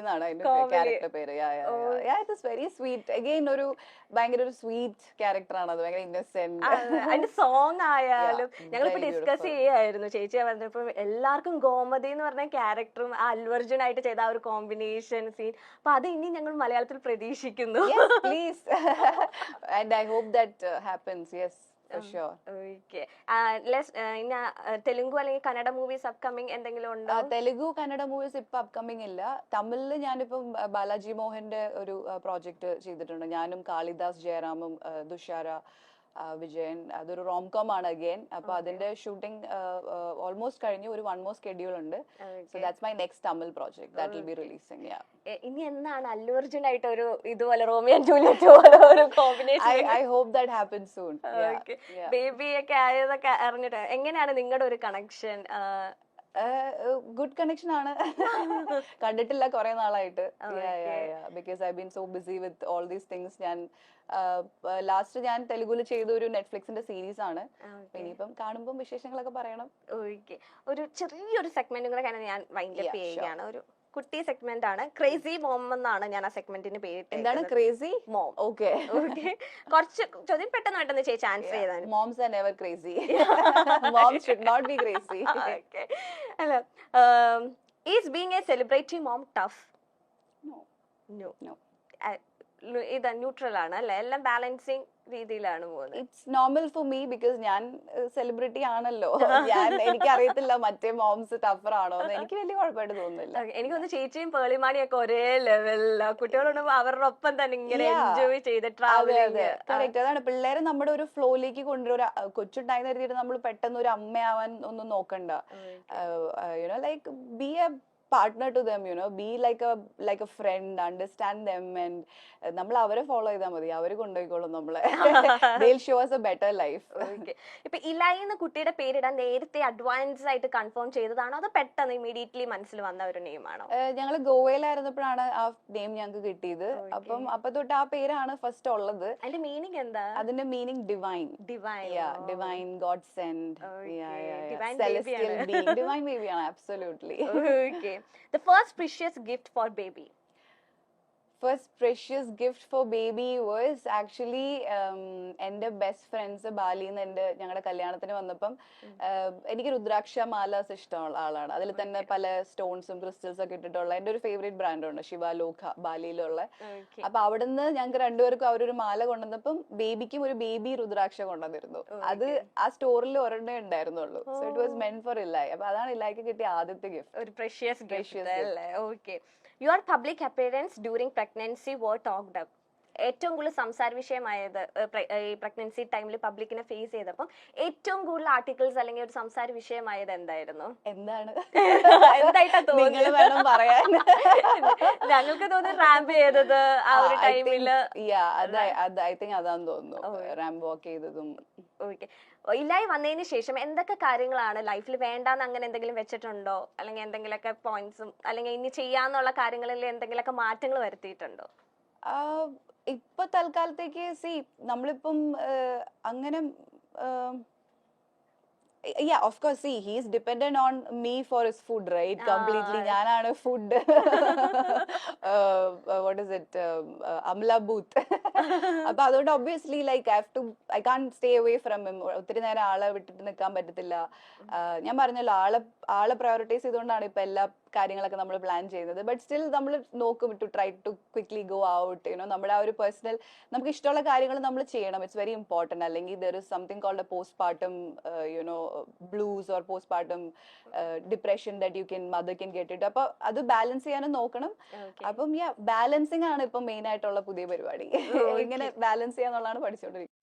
എന്നാണ് അതിന്റെ ക്യാരക്ടർ പേര്. It is very sweet. Again ഒരു ഭയങ്കര ഒരു സ്വീറ്റ് ക്യാരക്ടർ ആണ് അത്. ഭയങ്കര ഇന്നസെന്റ്. അതിന്റെ സോങ് ആയാലും ഞങ്ങളിപ്പോ ഡിസ്കസ് ചെയ്യായിരുന്നു ചേച്ചിയെ പറഞ്ഞപ്പോ എല്ലാവർക്കും ഗോമതി എന്ന് പറഞ്ഞ ക്യാരക്ടറും അല്ലു അർജുൻ ആയിട്ട് ചെയ്ത ആ ഒരു കോമ്പിനേഷൻ സീൻ, അപ്പൊ അത് ഇനി ഞങ്ങൾ മലയാളത്തിൽ പ്രതീക്ഷിക്കുന്നു. Please and I hope that happens. Yes, for sure. Okay. Telugu അല്ലെങ്കിൽ കന്നഡ മൂവീസ് അപ്കമിങ് എന്തെങ്കിലും ഉണ്ടോ? തെലുഗു കന്നഡ മൂവീസ് ഇപ്പൊ അപ്കമിങ് ഇല്ല. തമിഴില് ഞാനിപ്പം ബാലാജി മോഹന്റെ ഒരു പ്രോജക്ട് ചെയ്തിട്ടുണ്ട്. ഞാനും കാളിദാസ് ജയറാമും തുഷാര വിജയൻ. അതൊരു റോംകോം ആണ് അഗൈൻ. അപ്പൊ അതിന്റെ ഷൂട്ടിംഗ് ഓൾമോസ്റ്റ് കഴിഞ്ഞു. ഒരു 1 more സ്കെഡ്യൂൾ ഉണ്ട്. So that's my next Tamil project that will be releasing. ഇനി എന്നാണ് അല്ലു അർജുൻ ആയിട്ട് ഒരു ഇതുപോലെ റോമിയോ ആൻഡ് ജൂലിയറ്റ് പോലെ ഒരു combination? I hope that happens soon. Baby ഒക്കെ ആയതൊക്കെ അറിഞ്ഞിട്ട് എങ്ങനെയാണ് നിങ്ങളുടെ ഒരു കണക്ഷൻ? ഗുഡ് കണക്ഷൻ ആണ്. കണ്ടിട്ടില്ല കുറെ നാളായിട്ട്. Because I been so busy with all these things. ഞാൻ ലാസ്റ്റ് ഞാൻ തെലുഗുല് ചെയ്ത ഒരു നെറ്റ്ഫ്ലിക്സിന്റെ സീരീസ് ആണ്. ഇനിയിപ്പം കാണുമ്പോൾ വിശേഷങ്ങളൊക്കെ പറയണം. ഒരു ചെറിയൊരു സെഗ്മെന്റ് കൂടെ ഞാൻ വൈൻഡ് അപ്പ് ചെയ്യുകയാണ്. ഒരു കുട്ടി സെഗ്മെന്റ് ആണ്. ക്രേസി മോം എന്നാണ് ഞാൻ ആ സെഗ്മെന്റിന് പേര്. എന്താണ് ക്രേസി മോം? ഓക്കെ, കുറച്ച് ചോദ്യം പെട്ടെന്ന് ചേച്ചി ആൻസർ ചെയ്താണ്. Moms are never crazy. Moms should not be crazy. അല്ല, is being a celebrity mom tough? No. ഇത് ന്യൂട്രൽ ആണ് അല്ലെ? എല്ലാം ബാലൻസിങ് രീതിയിലാണ് പോകുന്നത്. It's normal for me because ഞാൻ സെലിബ്രിറ്റി ആണല്ലോ. എനിക്ക് അറിയത്തില്ല മറ്റേ മോംസ് ടഫർ ആണോ എന്ന്. എനിക്ക് വലിയ കുഴപ്പമായിട്ട് തോന്നുന്നില്ല. എനിക്കൊന്ന് ചേച്ചിയും പേളിമാണിയും ഒക്കെ ഒരേ ലെവലില. കുട്ടികളോട് അവരുടെ ഒപ്പം തന്നെ ഇങ്ങനെ എൻജോയ് ചെയ്ത് ട്രാവലിംഗ്. കറക്റ്റ്. അതാണ്, പിള്ളേരെ നമ്മുടെ ഒരു ഫ്ലോയിലേക്ക് കൊണ്ടുവരും. കൊച്ചുണ്ടായി കരുതിയിട്ട് നമ്മൾ പെട്ടെന്ന് ഒരു അമ്മയാവാൻ ഒന്നും നോക്കണ്ട. You know like B A partner to them, be like a friend, understand them, and നമ്മൾ അവരെ ഫോളോ ചെയ്താൽ മതി. അവര് കൊണ്ടുപോയിക്കോളും നമ്മളെ. They'll show us a better life. ഇപ്പൊ ഇലായി എന്ന കുട്ടിയുടെ പേരിടാൻ നേരത്തെ അഡ്വാൻസ് ആയിട്ട് കൺഫേം ചെയ്തതാണോ അതോ പെട്ടെന്ന് ഇമീഡിയറ്റ്ലി മനസ്സിൽ വന്ന ഒരു നെയിം ആണോ? ഞങ്ങള് ഗോവയിലായിരുന്നപ്പോഴാണ് ആ നെയിം ഞങ്ങൾക്ക് കിട്ടിയത്. അപ്പൊ തൊട്ട് ആ പേരാണ് ഫസ്റ്റ് ഉള്ളത്. അതിന്റെ മീനിങ് എന്താ? അതിന്റെ meaning divine. Divine, god send, celestial being. Divine ബേബിയാണ്. Absolutely. The first precious gift for baby? First precious gift for baby was actually എൻ്റെ ബെസ്റ്റ് ഫ്രണ്ട്സ് ബാലിയിൽ നിന്ന് ഞങ്ങളുടെ കല്യാണത്തിന് വന്നപ്പം എനിക്ക് രുദ്രാക്ഷ മാലാസ് ഇഷ്ടമുള്ള ആളാണ്. അതിൽ തന്നെ പല സ്റ്റോൺസും ക്രിസ്റ്റൽസും ഒക്കെ ഇട്ടിട്ടുള്ള എൻ്റെ ഒരു ഫേവറേറ്റ് ബ്രാൻഡുണ്ട്, ശിവാലോക, ബാലിയിലുള്ള. അപ്പൊ അവിടുന്ന് ഞങ്ങൾക്ക് രണ്ടുപേർക്കും അവരൊരു മാല കൊണ്ടുവന്നപ്പം ബേബിക്കും ഒരു ബേബി രുദ്രാക്ഷ കൊണ്ടുവന്നിരുന്നു. അത് ആ സ്റ്റോറിൽ ഒരെണ്ണേ ഉണ്ടായിരുന്നുള്ളൂ. So it was meant for Ilaayi. അപ്പൊ അതാണ് ഇലായിക്ക് കിട്ടിയ ആദ്യത്തെ ഗിഫ്റ്റ്. ഒരു പ്രഷ്യസ് ഗിഫ്റ്റ് അല്ലേ? Okay. Your public appearance during pregnancy were talked up. ഏറ്റവും കൂടുതൽ സംസാര വിഷയമായത് ഈ പ്രഗ്നൻസി ടൈമിൽ പബ്ലിക്കിനെ ഫേസ് ചെയ്തപ്പോൾ ഏറ്റവും കൂടുതൽ ആർട്ടിക്കിൾസ് അല്ലെങ്കിൽ ഒരു സംസാര വിഷയമായത് എന്തായിരുന്നു? എന്തായിട്ടാ തോന്നുന്നത് പറയാൻ? ഞങ്ങൾക്ക് തോന്നുന്നു റാമ്പ് ചെയ്തത് ആ ഒരു ടൈമില്. ഐ തിങ്ക് അതാന്ന് തോന്നുന്നു, റാമ്പ് വാക്ക് ചെയ്തതും. ഓക്കെ. ഇലായി വന്നതിന് ശേഷം എന്തൊക്കെ കാര്യങ്ങളാണ് ലൈഫിൽ വേണ്ടാന്ന് അങ്ങനെ എന്തെങ്കിലും വെച്ചിട്ടുണ്ടോ? അല്ലെങ്കിൽ എന്തെങ്കിലുമൊക്കെ പോയിന്റ്സും അല്ലെങ്കിൽ ഇനി ചെയ്യാന്നുള്ള കാര്യങ്ങളിൽ എന്തെങ്കിലുമൊക്കെ മാറ്റങ്ങൾ വരുത്തിയിട്ടുണ്ടോ? ഇപ്പൊ തൽക്കാലത്തേക്ക് നമ്മളിപ്പം അങ്ങനെ yeah, of course, he's dependent on me for his food, right? Completely. ഞാനാണ് food what is it, amla booth. അപ്പൊ അതുകൊണ്ട് obviously like I can't stay away from him. ഒത്തിരി നേരം ആളെ വിട്ടിട്ട് നിൽക്കാൻ പറ്റത്തില്ല. ഞാൻ പറഞ്ഞല്ലോ, ആളെ പ്രയോറിറ്റൈസ് ചെയ്തുകൊണ്ടാണ് ഇപ്പൊ എല്ലാ കാര്യങ്ങളൊക്കെ നമ്മൾ പ്ലാൻ ചെയ്യുന്നത്. ബട്ട് സ്റ്റിൽ നമ്മൾ നോക്കും to try to quickly go out. നമ്മുടെ ആ ഒരു പേഴ്സണൽ നമുക്ക് ഇഷ്ടമുള്ള കാര്യങ്ങൾ നമ്മൾ ചെയ്യണം. It's very important. അല്ലെങ്കിൽ there is something called a postpartum blues or postpartum depression that mother can get it. അപ്പൊ അത് ബാലൻസ് ചെയ്യാനും നോക്കണം. അപ്പം ബാലൻസിങ് ആണ് ഇപ്പൊ മെയിൻ ആയിട്ടുള്ള പുതിയ പരിപാടി. എങ്ങനെ ബാലൻസ് ചെയ്യാന്നുള്ളതാണ് പഠിച്ചുകൊണ്ടിരിക്കുന്നത്.